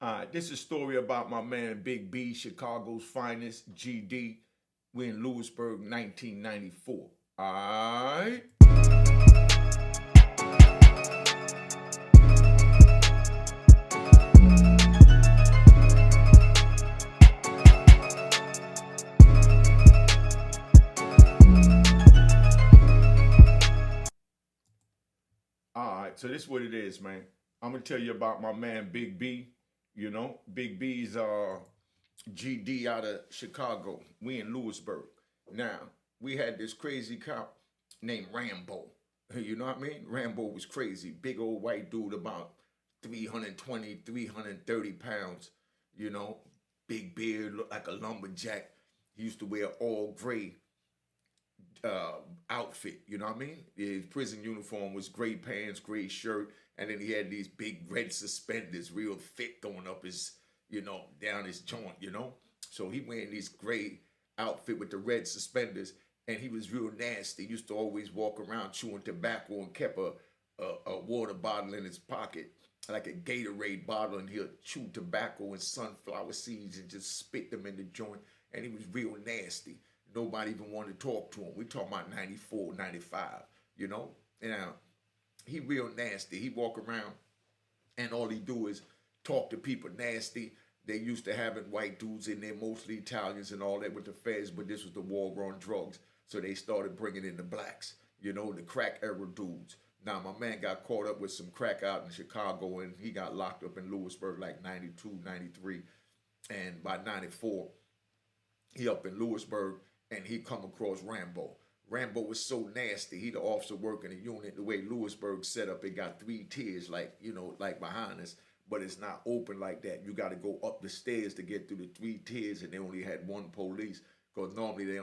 All right, this is a story about my man Big B, Chicago's finest, GD. We in Lewisburg, 1994. All right. All right, so this is what it is, man. I'm gonna tell you about my man Big B. Big B's GD out of Chicago. We in Lewisburg. Now, we had this crazy cop named Rambo. You know what I mean? Rambo was crazy. Big old white dude, about 320, 330 pounds. You know, big beard, looked like a lumberjack. He used to wear all gray outfit. You know what I mean? His prison uniform was gray pants, gray shirt, and then he had these big red suspenders, real thick, going up his, down his joint. So he wearing these gray outfit with the red suspenders, and he was real nasty. He used to always walk around chewing tobacco and kept a water bottle in his pocket, like a Gatorade bottle, and he'll chew tobacco and sunflower seeds and just spit them in the joint. And he was real nasty. Nobody even wanted to talk to him. We talking about 94, 95, you know? Now, he real nasty. He walk around and all he do is talk to people nasty. They used to having white dudes in there, mostly Italians and all that with the feds, but this was the war on drugs. So they started bringing in the blacks, the crack era dudes. Now, my man got caught up with some crack out in Chicago, and he got locked up in Lewisburg like 92, 93. And by 94, he up in Lewisburg, and he come across Rambo. Rambo was so nasty. He the officer working the unit. The way Lewisburg set up, it got three tiers, like behind us, but it's not open like that. You got to go up the stairs to get through the three tiers, and they only had one police. Because normally they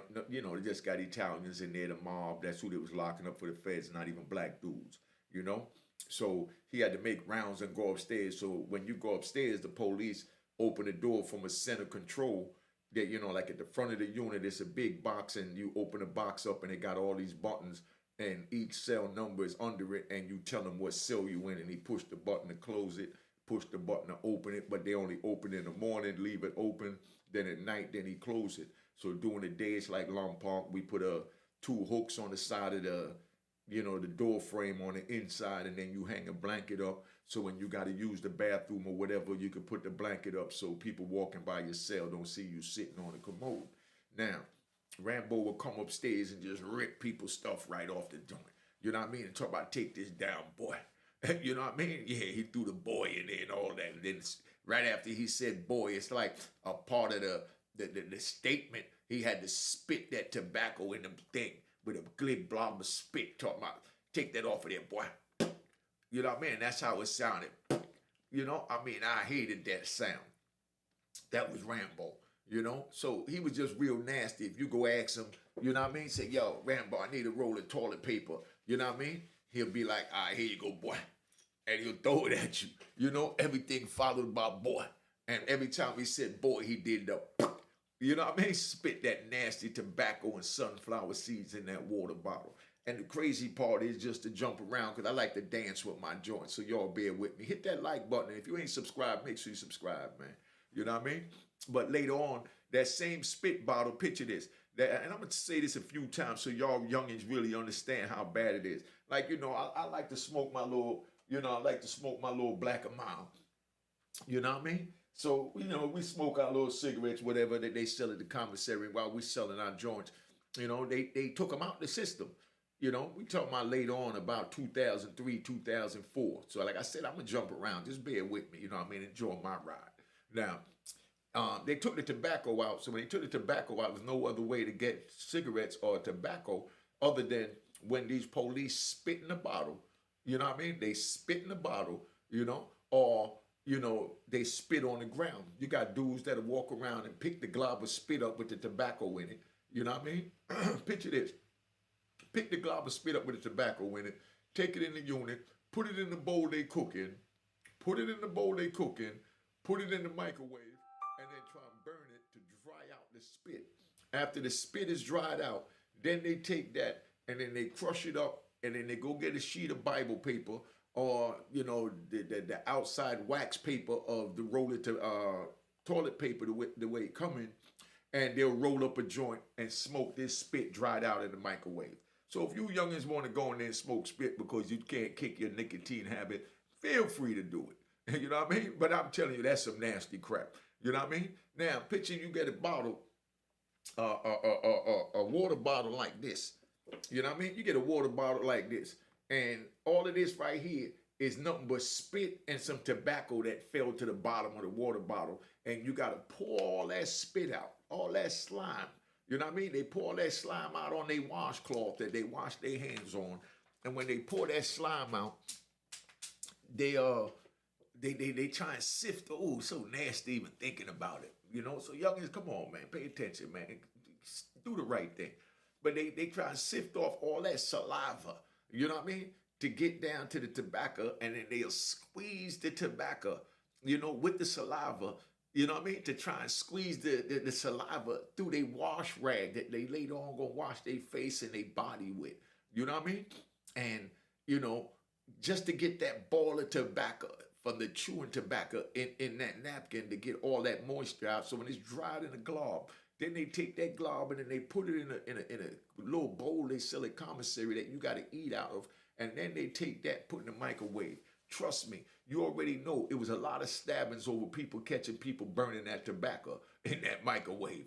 just got Italians in there, the mob. That's who they was locking up for the feds, not even black dudes, you know. So he had to make rounds and go upstairs. So when you go upstairs, the police open the door from a center control that, like at the front of the unit, it's a big box, and you open the box up and it got all these buttons, and each cell number is under it, and you tell them what cell you in, and he push the button to close it, push the button to open it, but they only open in the morning, leave it open, then at night, then he close it. So during the day, it's like Long Park, we put two hooks on the side of the door frame on the inside, and then you hang a blanket up. So when you got to use the bathroom or whatever, you can put the blanket up so people walking by your cell don't see you sitting on the commode. Now, Rambo will come upstairs and just rip people's stuff right off the joint. You know what I mean? And talk about take this down, boy. You know what I mean? Yeah, he threw the boy in there and all that. And then right after he said boy, it's like a part of the statement. He had to spit that tobacco in the thing with a glib blob of spit. Talking about take that off of there, boy. You know what I mean? That's how it sounded. I hated that sound. That was Rambo. So he was just real nasty. If you go ask him, you know what I mean? Say, yo, Rambo, I need a roll of toilet paper. You know what I mean? He'll be like, all right, here you go, boy. And he'll throw it at you. Everything followed by boy. And every time he said boy, he did the, you know what I mean? Spit that nasty tobacco and sunflower seeds in that water bottle. And the crazy part is just to jump around because I like to dance with my joints. So y'all bear with me. Hit that like button. And if you ain't subscribed, make sure you subscribe, man. You know what I mean? But later on, that same spit bottle, picture this. And I'm going to say this a few times so y'all youngins really understand how bad it is. Like, I like to smoke my little, I like to smoke my little black and mild. You know what I mean? So, we smoke our little cigarettes, whatever that they sell at the commissary while we selling our joints. They took them out the system. We talking about later on about 2003, 2004. So like I said, I'm going to jump around. Just bear with me. You know what I mean? Enjoy my ride. Now, they took the tobacco out. So when they took the tobacco out, there was no other way to get cigarettes or tobacco other than when these police spit in the bottle. You know what I mean? They spit in the bottle, or, they spit on the ground. You got dudes that'll walk around and pick the glob of spit up with the tobacco in it. You know what I mean? Picture this. Pick the glob of spit up with the tobacco in it, take it in the unit, put it in the bowl they cook in, put it in the bowl they cook in, put it in the microwave, and then try and burn it to dry out the spit. After the spit is dried out, then they take that and then they crush it up, and then they go get a sheet of Bible paper or the outside wax paper of the roller to toilet paper the way it coming, and they'll roll up a joint and smoke this spit dried out in the microwave. So if you youngins want to go in there and smoke spit because you can't kick your nicotine habit, feel free to do it. You know what I mean? But I'm telling you, that's some nasty crap. You know what I mean? Now, picture you get a bottle, a water bottle like this. You know what I mean? You get a water bottle like this, and all of this right here is nothing but spit and some tobacco that fell to the bottom of the water bottle, and you got to pour all that spit out, all that slime. You know what I mean? They pour that slime out on their washcloth that they wash their hands on, and when they pour that slime out, they try and sift. Oh, so nasty even thinking about it. So youngins, come on, man, pay attention, man, do the right thing. But they try and sift off all that saliva. You know what I mean? To get down to the tobacco, and then they'll squeeze the tobacco, with the saliva, you know what I mean? To try and squeeze the saliva through their wash rag that they later on gonna wash their face and their body with. You know what I mean? And, just to get that ball of tobacco from the chewing tobacco in that napkin to get all that moisture out. So when it's dried in a glob, then they take that glob and then they put it in a little bowl they sell at commissary that you got to eat out of. And then they take that, put in the microwave. Trust me, you already know it was a lot of stabbings over people catching people burning that tobacco in that microwave.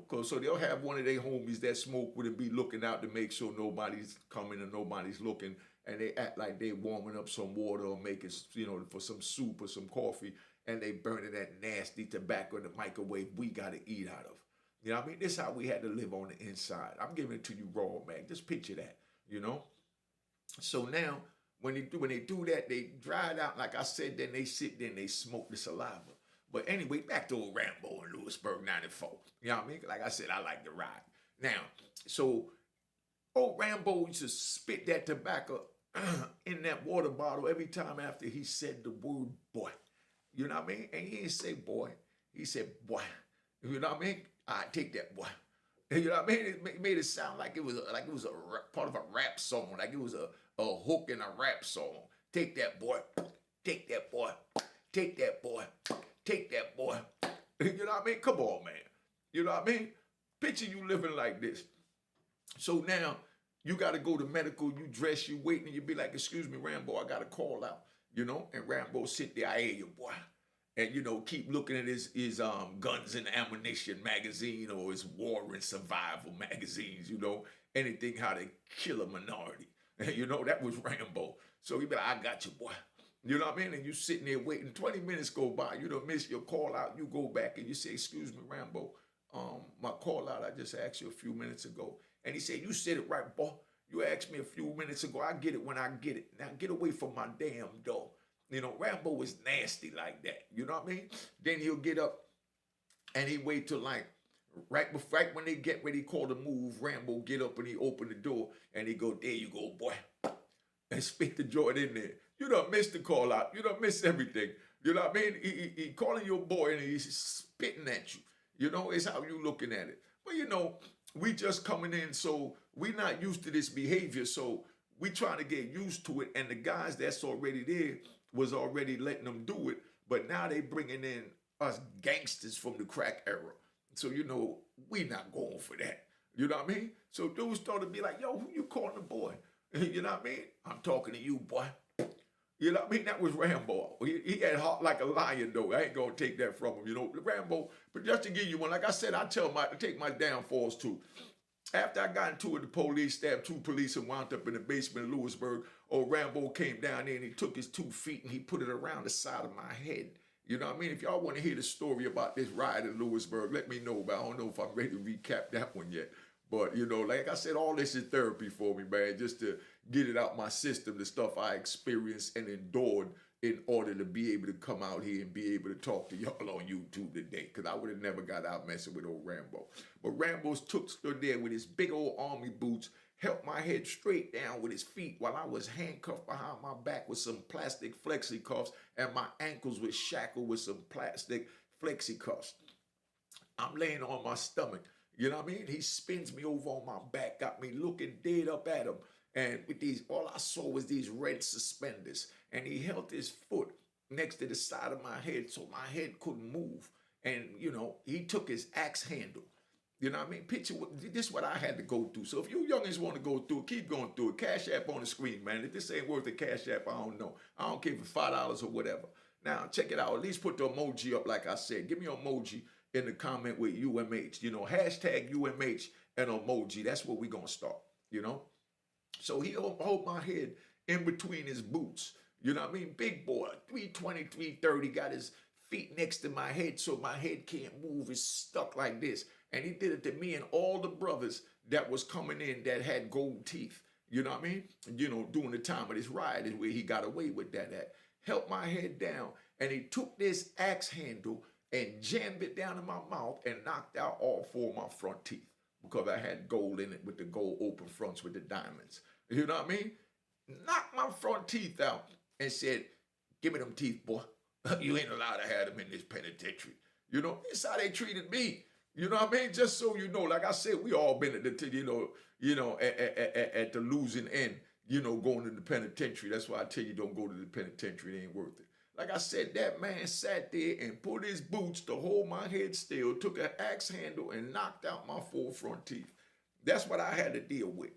Cause so they'll have one of their homies that smoke with and be looking out to make sure nobody's coming and nobody's looking. And they act like they warming up some water or making, for some soup or some coffee. And they burning that nasty tobacco in the microwave we got to eat out of. You know what I mean? This is how we had to live on the inside. I'm giving it to you raw, man. Just picture that, So now, when they do that, they dry it out. Like I said, then they sit there and they smoke the saliva. But anyway, back to old Rambo in Lewisburg, 94. You know what I mean? Like I said, I like to ride. Now, so old Rambo used to spit that tobacco in that water bottle every time after he said the word boy. You know what I mean? And he didn't say boy. He said boy. You know what I mean? I take that boy. You know what I mean? It made it sound like it was a part of a rap song, like it was a hook in a rap song. Take that boy. Take that boy. Take that boy. Take that boy. You know what I mean? Come on, man. You know what I mean? Picture you living like this. So now you got to go to medical, you dress, you wait, and you be like, excuse me, Rambo, I got to call out, and Rambo sit there, I hear you, boy. And, keep looking at his Guns and Ammunition magazine or his War and Survival magazines, anything how to kill a minority. That was Rambo. So he be like, I got you, boy. You know what I mean? And you sitting there waiting, 20 minutes go by, you don't miss your call out, you go back and you say, excuse me, Rambo, my call out, I just asked you a few minutes ago. And he said, you said it right, boy. You asked me a few minutes ago. I get it when I get it. Now get away from my damn door. Rambo was nasty like that. You know what I mean? Then he'll get up and he wait till like right when they get ready to call the move, Rambo get up and he open the door and he go, there you go, boy. And spit the joint in there. You done missed the call out. You done missed everything. You know what I mean? He calling your boy and he's spitting at you. It's how you looking at it. But we just coming in, so we not used to this behavior, so we trying to get used to it, and the guys that's already there was already letting them do it, but now they bringing in us gangsters from the crack era. So, we not going for that. You know what I mean? So dudes started to be like, yo, who you calling the boy? You know what I mean? I'm talking to you, boy. You know what I mean? That was Rambo. He had heart like a lion, though. I ain't going to take that from him, Rambo. But just to give you one, like I said, I take my downfalls, too. After I got into it, the police stabbed 2 police and wound up in the basement of Lewisburg. Old Rambo came down there and he took his 2 feet and he put it around the side of my head. You know what I mean? If y'all want to hear the story about this ride in Lewisburg, let me know. But I don't know if I'm ready to recap that one yet. But, like I said, all this is therapy for me, man, just to get it out my system, the stuff I experienced and endured in order to be able to come out here and be able to talk to y'all on YouTube today, because I would have never got out messing with old Rambo. But Rambo stood there with his big old army boots, held my head straight down with his feet while I was handcuffed behind my back with some plastic flexi cuffs, and my ankles were shackled with some plastic flexi cuffs. I'm laying on my stomach. You know what I mean? He spins me over on my back, got me looking dead up at him. And with these, all I saw was these red suspenders. And he held his foot next to the side of my head so my head couldn't move. And, you know, he took his axe handle. You know what I mean? Picture, this is what I had to go through. So if you youngins want to go through it, keep going through it. Cash App on the screen, man. If this ain't worth a Cash App, I don't know. I don't care if it's $5 or whatever. Now, check it out. At least put the emoji up like I said. Give me an emoji in the comment with UMH. You know, hashtag UMH and emoji. That's where we're going to start, you know? So he hold my head in between his boots. You know what I mean? Big boy, 320, 330, got his feet next to my head so my head can't move. It's stuck like this. And he did it to me and all the brothers that was coming in that had gold teeth. You know what I mean? You know, during the time of this riot is where he got away with that at. Held my head down, and he took this axe handle and jammed it down in my mouth and knocked out all 4 of my front teeth because I had gold in it with the gold open fronts with the diamonds. You know what I mean? Knocked my front teeth out and said, give me them teeth, boy. You ain't allowed to have them in this penitentiary. You know, that's how they treated me. You know what I mean? Just so you know, like I said, we all been at the, at the losing end, you know, going to the penitentiary. That's why I tell you, don't go to the penitentiary. It ain't worth it. Like I said, that man sat there and put his boots to hold my head still, took an axe handle and knocked out my 4 front teeth. That's what I had to deal with.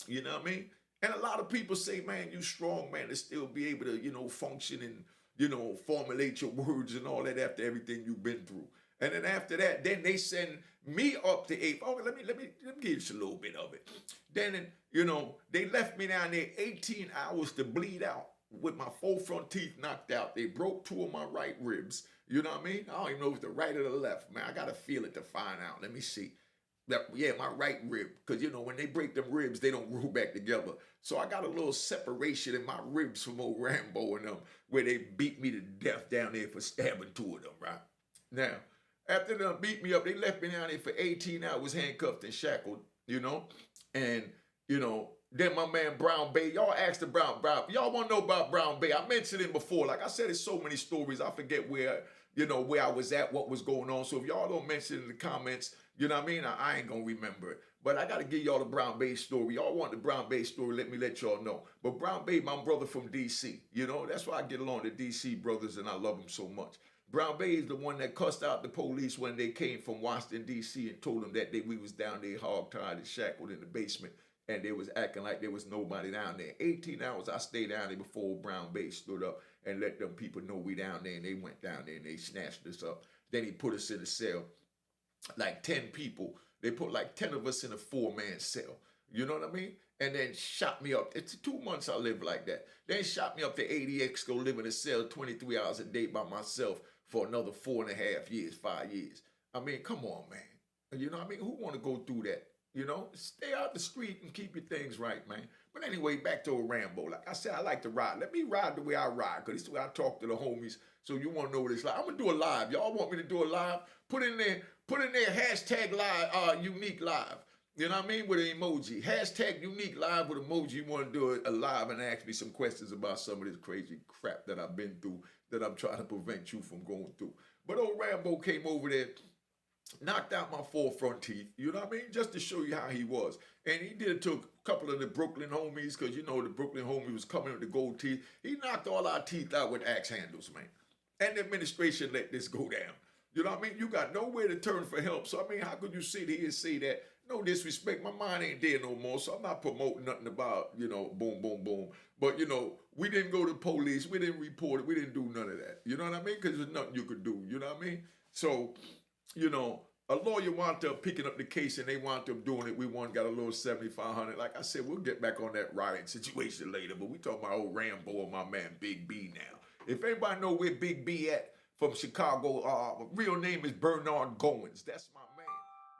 You know what I mean? And a lot of people say, man, you strong, man, to still be able to, you know, function and, you know, formulate your words and all that after everything you've been through. And then after that, then they send me up to 8. Oh, let me give you just a little bit of it. Then, you know, they left me down there 18 hours to bleed out with my 4 front teeth knocked out. They broke 2 of my right ribs. You know what I mean? I don't even know if it's the right or the left, man. I got to feel it to find out. Let me see. Yeah, my right rib. Because, you know, when they break them ribs, they don't grow back together. So I got a little separation in my ribs from old Rambo and them, where they beat me to death down there for stabbing 2 of them, right? Now, after they beat me up, they left me down there for 18 hours handcuffed and shackled, you know? And, you know, then my man Brown Bay, y'all asked the Brown, y'all want to know about Brown Bay. I mentioned him before. Like I said, there's so many stories. I forget where, you know, where I was at, what was going on. So if y'all don't mention it in the comments, you know what I mean? I ain't going to remember it. But I got to give y'all the Brown Bay story. Y'all want the Brown Bay story, let me let y'all know. But Brown Bay, my brother from D.C., you know? That's why I get along with the D.C. brothers and I love them so much. Brown Bay is the one that cussed out the police when they came from Washington, D.C. and told them that we was down there hog-tied and shackled in the basement and they was acting like there was nobody down there. 18 hours I stayed down there before Brown Bay stood up and let them people know we down there, and they went down there and they snatched us up. Then he put us in a cell, like 10 people. They put like 10 of us in a 4-man cell. You know what I mean? And then shot me up. It's 2 months I lived like that. Then shot me up to ADX, go live in a cell 23 hours a day by myself for another 4.5 years, 5 years. I mean, come on, man. You know what I mean? Who want to go through that? You know, stay out the street and keep your things right, man. But anyway, back to old Rambo. Like I said, I like to ride. Let me ride the way I ride, because this is the way I talk to the homies. So you want to know what it's like. I'm going to do a live. Y'all want me to do a live? Put in there hashtag live, unique live. You know what I mean? With an emoji. Hashtag unique live with emoji. You want to do a live and ask me some questions about some of this crazy crap that I've been through, that I'm trying to prevent you from going through. But old Rambo came over there, knocked out my 4 front teeth, you know what I mean? Just to show you how he was. And he did it to a couple of the Brooklyn homies, because, you know, the Brooklyn homie was coming with the gold teeth. He knocked all our teeth out with axe handles, man. And the administration let this go down. You know what I mean? You got nowhere to turn for help. So, I mean, how could you sit here and say that? No disrespect, my mind ain't there no more, so I'm not promoting nothing about, you know, boom, boom, boom. But, you know, we didn't go to police, we didn't report it, we didn't do none of that. You know what I mean? Because there's nothing you could do, you know what I mean? So, you know, a lawyer wound up picking up the case and they wound up doing it. We got a little $7,500. Like I said, we'll get back on that riot situation later, but we talking about old Rambo and my man Big B now. If anybody know where Big B at from Chicago, real name is Bernard Goins. That's my man,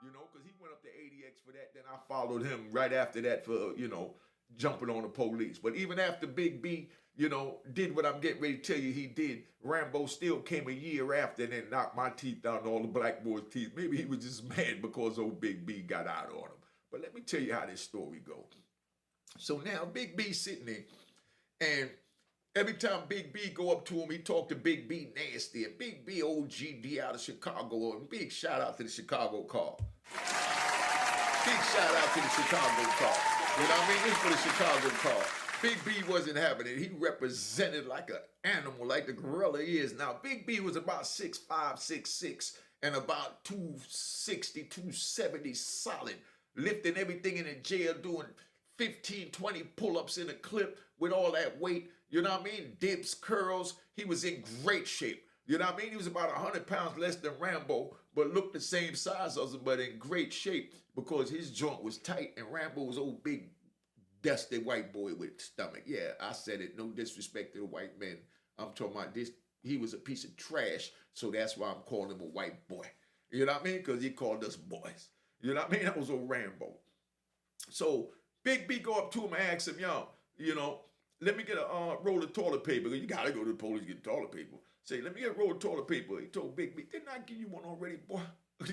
you know, because he went up to ADX for that. Then I followed him right after that for, you know, jumping on the police. But even after Big B, you know, did what I'm getting ready to tell you he did, Rambo still came a year after and then knocked my teeth out and all the black boys' teeth. Maybe he was just mad because old Big B got out on him. But let me tell you how this story goes. So now Big B sitting there, and every time Big B go up to him, he talk to Big B nasty. And Big B old GD out of Chicago. And big shout out to the Chicago car. Big shout out to the Chicago car. You know what I mean? This is for the Chicago car. Big B wasn't having it. He represented like an animal, like the gorilla he is now. Big B was about 6'5", 6'6", and about 260, 270 solid, lifting everything in the jail, doing 15, 20 pull-ups in a clip with all that weight. You know what I mean? Dips, curls. He was in great shape. You know what I mean? He was about 100 pounds less than Rambo, but looked the same size as him, but in great shape because his joint was tight and Rambo was old big, dusty white boy with stomach. Yeah, I said it. No disrespect to the white men. I'm talking about this. He was a piece of trash, so that's why I'm calling him a white boy. You know what I mean? Because he called us boys. You know what I mean? That was old Rambo. So Big B go up to him and ask him, yo, you know, let me get a roll of toilet paper. You got to go to the police to get toilet paper. Say, let me get a roll of toilet paper. He told Big B, didn't I give you one already, boy?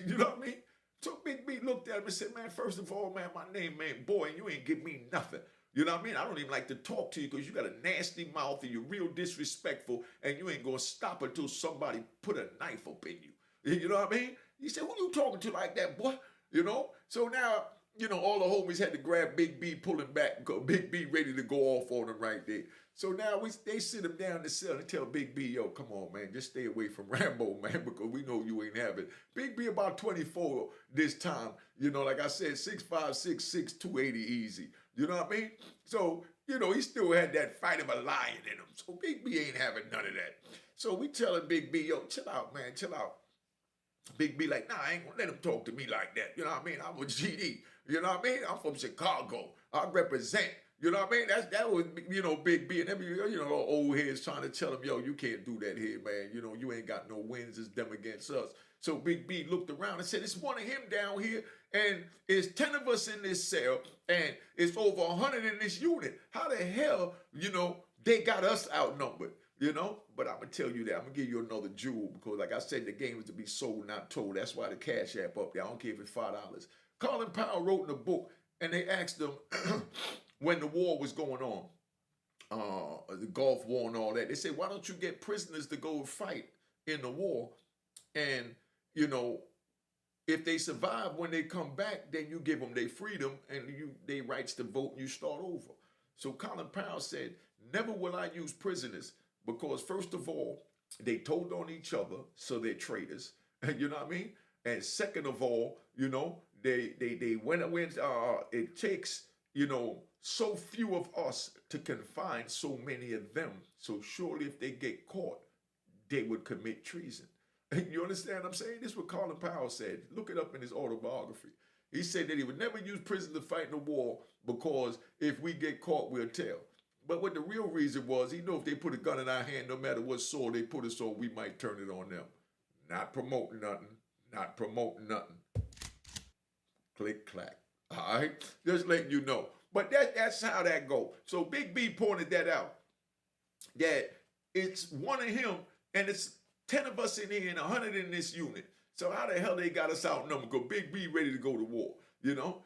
You know what I mean? So Big B looked at him and said, man, first of all, man, my name ain't boy, and you ain't give me nothing. You know what I mean? I don't even like to talk to you because you got a nasty mouth and you're real disrespectful and you ain't going to stop until somebody put a knife up in you. You know what I mean? He said, who you talking to like that, boy? You know? So now, you know, all the homies had to grab Big B, pull him back because Big B ready to go off on him right there. So now they sit him down in the cell and tell Big B, yo, come on, man, just stay away from Rambo, man, because we know you ain't having it. Big B about 24 this time, you know, like I said, 6'5", 6'6", 280 easy. You know what I mean? So, you know, he still had that fight of a lion in him. So Big B ain't having none of that. So we telling Big B, yo, chill out, man, chill out. Big B like, nah, I ain't gonna let him talk to me like that. You know what I mean? I'm a GD. You know what I mean? I'm from Chicago. I represent. You know what I mean? That was, you know, Big B and every, you know, old heads trying to tell him, yo, you can't do that here, man. You know, you ain't got no wins. It's them against us. So Big B looked around and said, it's one of him down here, and it's 10 of us in this cell, and it's over 100 in this unit. How the hell, you know, they got us outnumbered, you know? But I'm going to tell you that. I'm going to give you another jewel because, like I said, the game is to be sold, not told. That's why the Cash App up there. I don't care if it's $5. Colin Powell wrote in a book, and they asked him when the war was going on, the Gulf War and all that, they said, why don't you get prisoners to go fight in the war? And, you know, if they survive when they come back, then you give them their freedom and their rights to vote and you start over. So Colin Powell said, never will I use prisoners because, first of all, they told on each other, so they're traitors. You know what I mean? And second of all, you know, they went away. It takes, you know, so few of us to confine so many of them. So surely if they get caught, they would commit treason. You understand what I'm saying? This is what Colin Powell said. Look it up in his autobiography. He said that he would never use prisoners to fight in a war because if we get caught, we'll tell. But what the real reason was, he knew if they put a gun in our hand, no matter what sword they put us on, we might turn it on them. Not promoting nothing. Not promoting nothing. Click, clack. All right? Just letting you know. But that's how that go. So Big B pointed that out. That it's one of him, and it's 10 of us in here and 100 in this unit. So how the hell they got us outnumbered? Because Big B ready to go to war, you know?